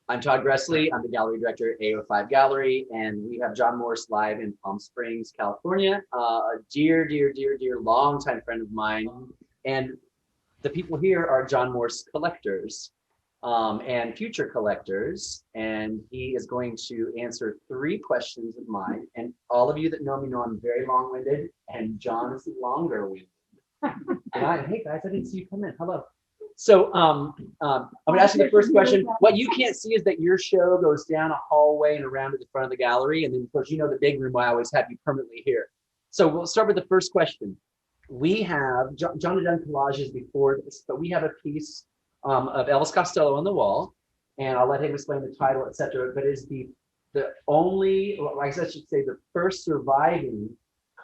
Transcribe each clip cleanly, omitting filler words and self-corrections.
I'm Todd Gressley. I'm the gallery director at AO5 Gallery, and we have John Morse live in Palm Springs, California. A dear, dear, dear, dear, longtime friend of mine. And the people here are John Morse collectors and future collectors. And he is going to answer three questions of mine. And all of you that know me know I'm very long-winded, and John is longer-winded. Hey guys, I didn't see you come in. Hello. So I'm going to ask you the first question. What you can't see is that your show goes down a hallway and around to the front of the gallery. And then, of course, you know the big room I always have you permanently here. So we'll start with the first question. We have, John had done collages before this, but we have a piece of Elvis Costello on the wall. And I'll let him explain the title, etc. But it's the only, well, I guess I should say, the first surviving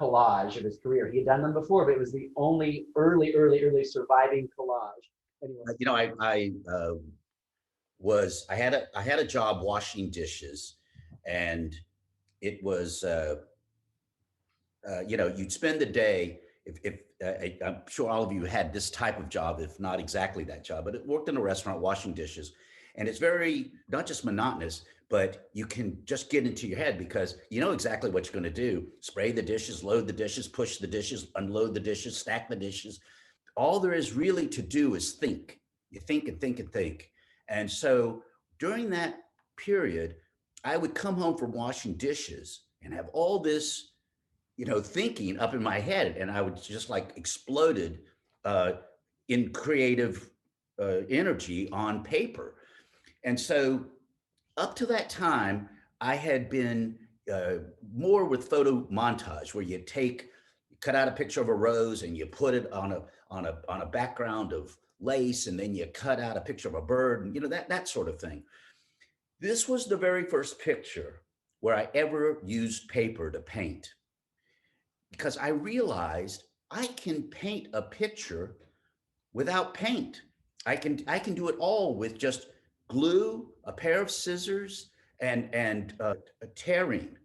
collage of his career. He had done them before, but it was the only early surviving collage. Anyways. I had a job washing dishes, and it was you'd spend the day I'm sure all of you had this type of job, if not exactly that job, but it worked in a restaurant washing dishes, and it's very not just monotonous, but you can just get into your head because you know exactly what you're going to do: spray the dishes, load the dishes, push the dishes, unload the dishes, stack the dishes. All there is really to do is think. You think and think and think. And so during that period, I would come home from washing dishes and have all this, thinking up in my head, and I would just like exploded uh, in creative energy on paper. And so up to that time, I had been uh, more with photo montage, where you cut out a picture of a rose and you put it on a background of lace, and then you cut out a picture of a bird, and that sort of thing. This was the very first picture where I ever used paper to paint, because I realized I can paint a picture without paint. I can do it all with just glue, a pair of scissors, and a tearing,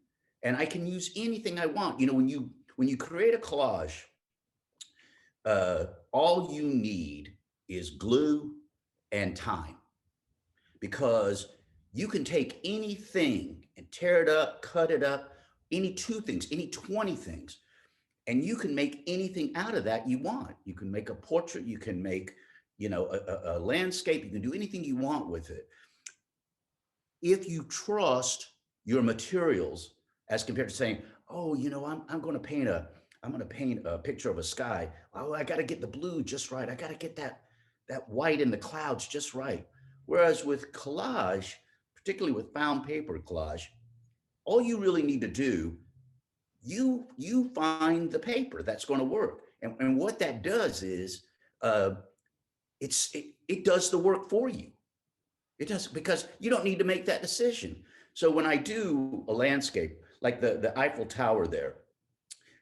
and I can use anything I want. When you create a collage, all you need is glue and time, because you can take anything and tear it up, cut it up, any two things, any 20 things, and you can make anything out of that you want. You can make a portrait, you can make, a landscape, you can do anything you want with it. If you trust your materials, as compared to saying, oh, I'm going to paint a picture of a sky. Oh, I got to get the blue just right. I got to get that white in the clouds just right. Whereas with collage, particularly with found paper collage, all you really need to do, you find the paper that's going to work. And what that does is uh, it does the work for you. It does, because you don't need to make that decision. So when I do a landscape like the Eiffel Tower there,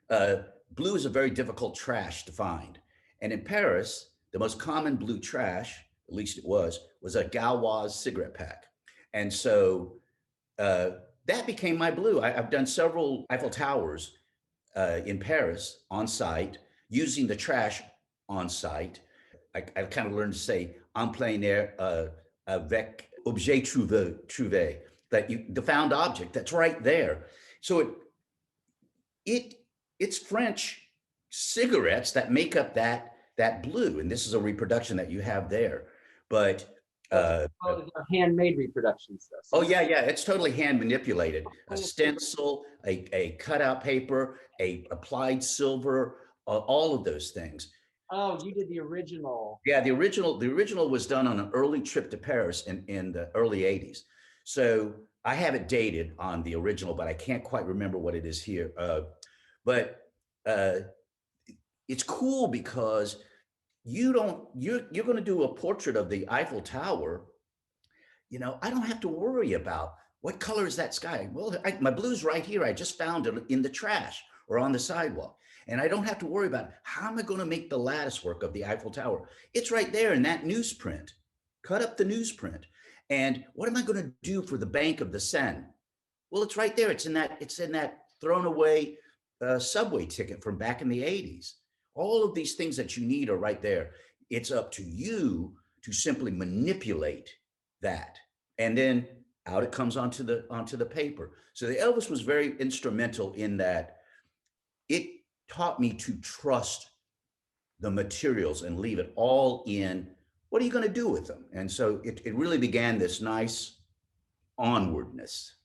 uh, blue is a very difficult trash to find. And in Paris, the most common blue trash, at least it was a Gauloise cigarette pack. And so uh, that became my blue. I've done several Eiffel Towers in Paris on site, using the trash on site. I kind of learned to say en plein air avec objet trouvé, that the found object that's right there. So it it's French cigarettes that make up that blue, and this is a reproduction that you have there. But uh, Handmade reproduction stuff. oh yeah, it's totally hand manipulated. A stencil, a cutout paper, a applied silver, all of those things. Oh, you did the original. Yeah, the original was done on an early trip to Paris in the early 80s. So I have it dated on the original, but I can't quite remember what it is here. But uh, it's cool because you're going to do a portrait of the Eiffel Tower. I don't have to worry about what color is that sky. Well, my blue's right here. I just found it in the trash or on the sidewalk. And I don't have to worry about how am I going to make the lattice work of the Eiffel Tower. It's right there in that newsprint. Cut up the newsprint. And what am I going to do for the bank of the Seine? Well, it's right there. It's in that thrown away subway ticket from back in the 80s. All of these things that you need are right there. It's up to you to simply manipulate that. and then out it comes onto the paper. So the Elvis was very instrumental in that. It taught me to trust the materials and leave it all in. What are you going to do with them? And so it really began this nice onwardness.